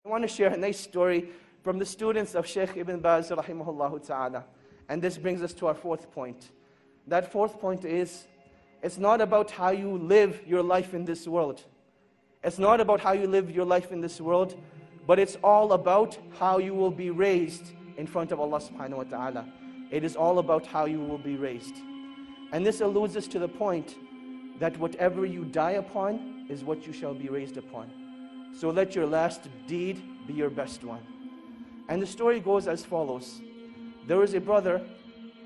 I want to share a nice story from the students of Shaykh Ibn Baz rahimahullah ta'ala. And this brings us to our fourth point. That fourth point is, it's not about how you live your life in this world. It's not about how you live your life in this world, but it's all about how you will be raised in front of Allah subhanahu wa ta'ala. It is all about how you will be raised. And this alludes us to the point that whatever you die upon is what you shall be raised upon. So let your last deed be your best one. And the story goes as follows. There was a brother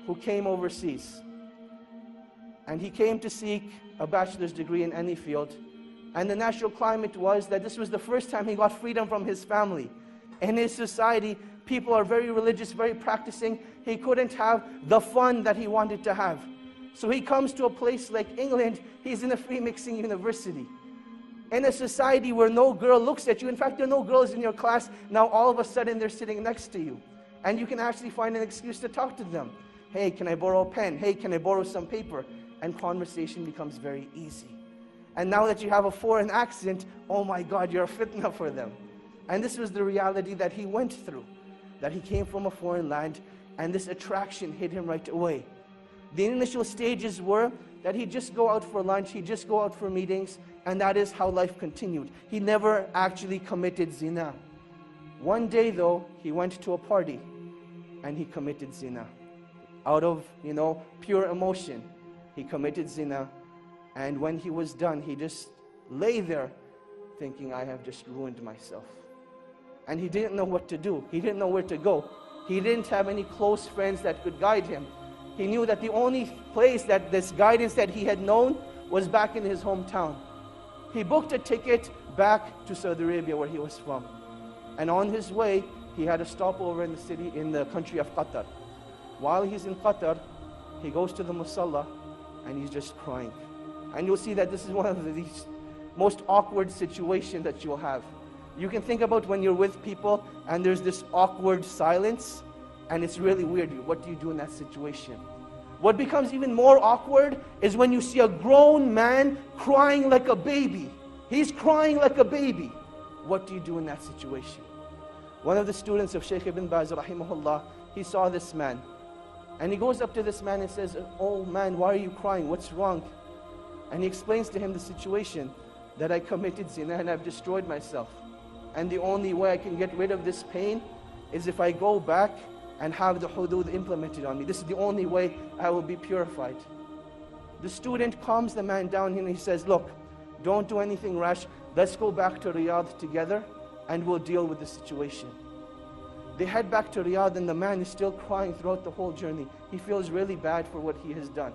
who came overseas. And he came to seek a bachelor's degree in any field. And the natural climate was that this was the first time he got freedom from his family. In his society, people are very religious, very practicing. He couldn't have the fun that he wanted to have. So he comes to a place like England. He's in a free mixing university. In a society where no girl looks at you. In fact, there are no girls in your class. Now all of a sudden they're sitting next to you. And you can actually find an excuse to talk to them. Hey, can I borrow a pen? Hey, can I borrow some paper? And conversation becomes very easy. And now that you have a foreign accent, oh my God, you're a fitna for them. And this was the reality that he went through. That he came from a foreign land, and this attraction hit him right away. The initial stages were that he'd just go out for lunch, he'd just go out for meetings, and that is how life continued. He never actually committed zina. One day though, he went to a party, and he committed zina. Out of, pure emotion, he committed zina. And when he was done, he just lay there thinking, I have just ruined myself. And he didn't know what to do. He didn't know where to go. He didn't have any close friends that could guide him. He knew that the only place that this guidance that he had known was back in his hometown. He booked a ticket back to Saudi Arabia where he was from. And on his way, he had a stopover in the country of Qatar. While he's in Qatar, he goes to the musalla and he's just crying. And you'll see that this is one of the most awkward situations that you'll have. You can think about when you're with people and there's this awkward silence, and it's really weird. What do you do in that situation? What becomes even more awkward is when you see a grown man crying like a baby. He's crying like a baby. What do you do in that situation? One of the students of Shaykh Ibn Baz rahimahullah, he saw this man. And he goes up to this man and says, oh man, why are you crying? What's wrong? And he explains to him the situation, that I committed zina and I've destroyed myself. And the only way I can get rid of this pain is if I go back and have the hudud implemented on me. This is the only way I will be purified. The student calms the man down and he says, look, don't do anything rash. Let's go back to Riyadh together and we'll deal with the situation. They head back to Riyadh and the man is still crying throughout the whole journey. He feels really bad for what he has done.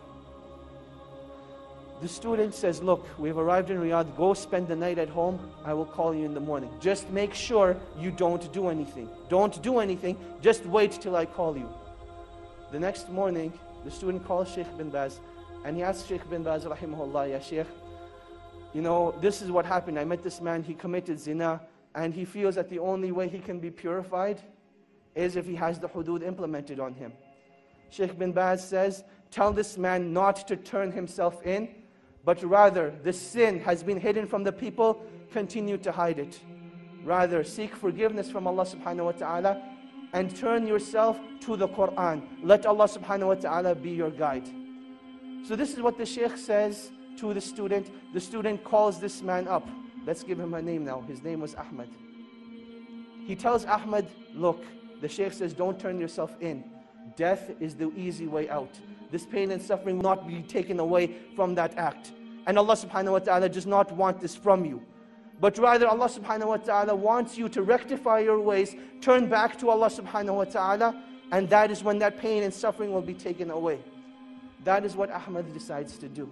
The student says, look, we've arrived in Riyadh, go spend the night at home, I will call you in the morning. Just make sure you don't do anything. Don't do anything, just wait till I call you. The next morning, the student calls Shaykh Ibn Baz, and he asks Shaykh Ibn Baz, rahimahullah, ya Shaykh, this is what happened. I met this man, he committed zina, and he feels that the only way he can be purified is if he has the hudud implemented on him. Shaykh Ibn Baz says, tell this man not to turn himself in, but rather, the sin has been hidden from the people, continue to hide it. Rather, seek forgiveness from Allah subhanahu wa ta'ala and turn yourself to the Quran. Let Allah subhanahu wa ta'ala be your guide. So this is what the Shaykh says to the student. The student calls this man up. Let's give him a name now. His name was Ahmad. He tells Ahmad, look, the Shaykh says, don't turn yourself in. Death is the easy way out. This pain and suffering will not be taken away from that act. And Allah subhanahu wa ta'ala does not want this from you. But rather Allah subhanahu wa ta'ala wants you to rectify your ways, turn back to Allah subhanahu wa ta'ala, and that is when that pain and suffering will be taken away. That is what Ahmad decides to do.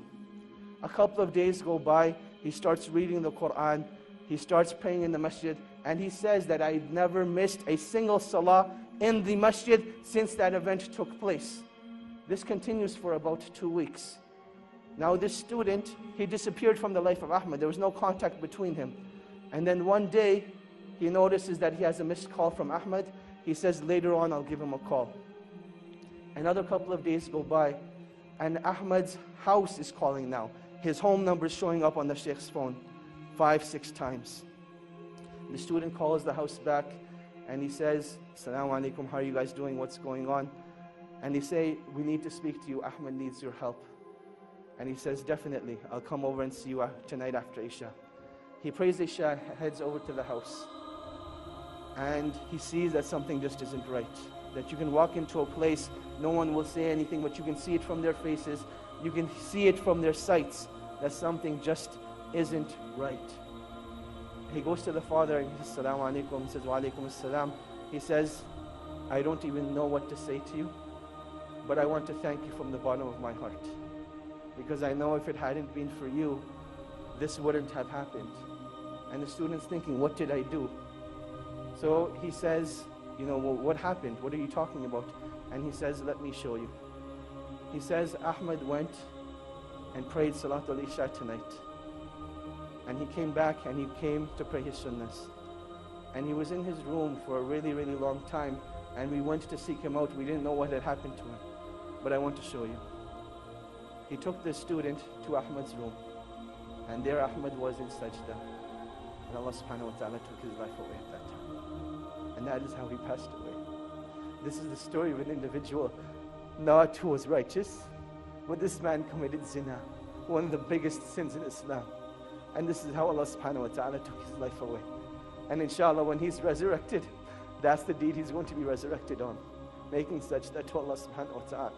A couple of days go by, he starts reading the Quran, he starts praying in the masjid, and he says that I've never missed a single salah in the masjid since that event took place. This continues for about 2 weeks. Now this student, he disappeared from the life of Ahmad. There was no contact between him. And then one day, he notices that he has a missed call from Ahmad. He says, later on, I'll give him a call. Another couple of days go by, and Ahmad's house is calling now. His home number is showing up on the Shaykh's phone 5, 6 times. The student calls the house back and he says, "Assalamu alaikum, how are you guys doing? What's going on?" And they say, "We need to speak to you. Ahmed needs your help." And he says, "Definitely, I'll come over and see you tonight after Isha." He prays Isha, heads over to the house. And he sees that something just isn't right. That you can walk into a place, no one will say anything, but you can see it from their faces. You can see it from their sights, that something just isn't right. He goes to the father and he says, "Assalamu alaikum." He says, "Wa alaikum assalam." He says, "I don't even know what to say to you, but I want to thank you from the bottom of my heart. Because I know if it hadn't been for you, this wouldn't have happened." And the student's thinking, what did I do? So he says, "Well, what happened? What are you talking about?" And he says, "Let me show you." He says, "Ahmed went and prayed Salatul Isha tonight. And he came back and he came to pray his sunnahs. And he was in his room for a really, really long time. And we went to seek him out. We didn't know what had happened to him. But I want to show you." He took the student to Ahmed's room. And there Ahmed was in sajda. And Allah subhanahu wa ta'ala took his life away at that time. And that is how he passed away. This is the story of an individual, not who was righteous, but this man committed zina, one of the biggest sins in Islam. And this is how Allah subhanahu wa ta'ala took his life away. And inshallah, when he's resurrected, that's the deed he's going to be resurrected on, making sajda to Allah subhanahu wa ta'ala.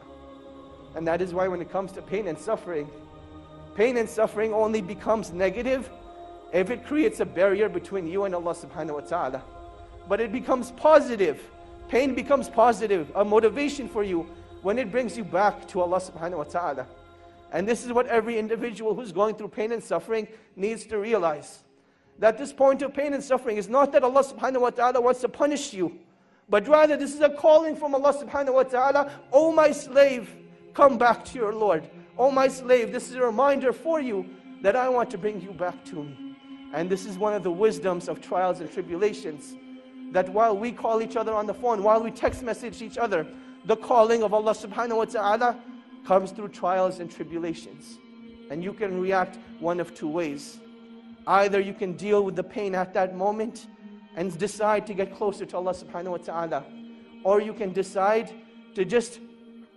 And that is why when it comes to pain and suffering only becomes negative if it creates a barrier between you and Allah subhanahu wa ta'ala. But it becomes positive. Pain becomes positive, a motivation for you when it brings you back to Allah subhanahu wa ta'ala. And this is what every individual who's going through pain and suffering needs to realize. That this point of pain and suffering is not that Allah subhanahu wa ta'ala wants to punish you, but rather this is a calling from Allah subhanahu wa ta'ala. "O my slave, come back to your Lord. O my slave, this is a reminder for you that I want to bring you back to me." And this is one of the wisdoms of trials and tribulations. That while we call each other on the phone, while we text message each other, the calling of Allah subhanahu wa ta'ala comes through trials and tribulations. And you can react one of two ways. Either you can deal with the pain at that moment and decide to get closer to Allah subhanahu wa ta'ala. Or you can decide to just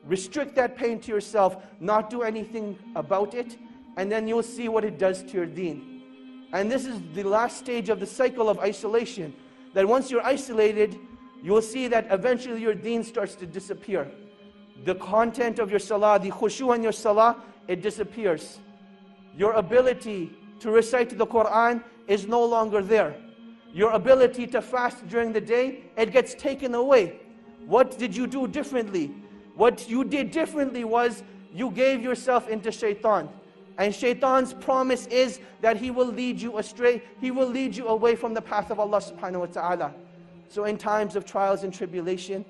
restrict that pain to yourself, not do anything about it, and then you'll see what it does to your deen. And this is the last stage of the cycle of isolation. That once you're isolated, you will see that eventually your deen starts to disappear. The content of your salah, the khushu in your salah, it disappears. Your ability to recite the Quran is no longer there. Your ability to fast during the day, it gets taken away. What did you do differently? What you did differently was you gave yourself into shaitan. And shaitan's promise is that he will lead you astray. He will lead you away from the path of Allah subhanahu wa ta'ala. So in times of trials and tribulation,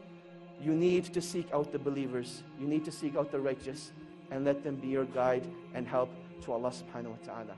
you need to seek out the believers. You need to seek out the righteous and let them be your guide and help to Allah subhanahu wa ta'ala.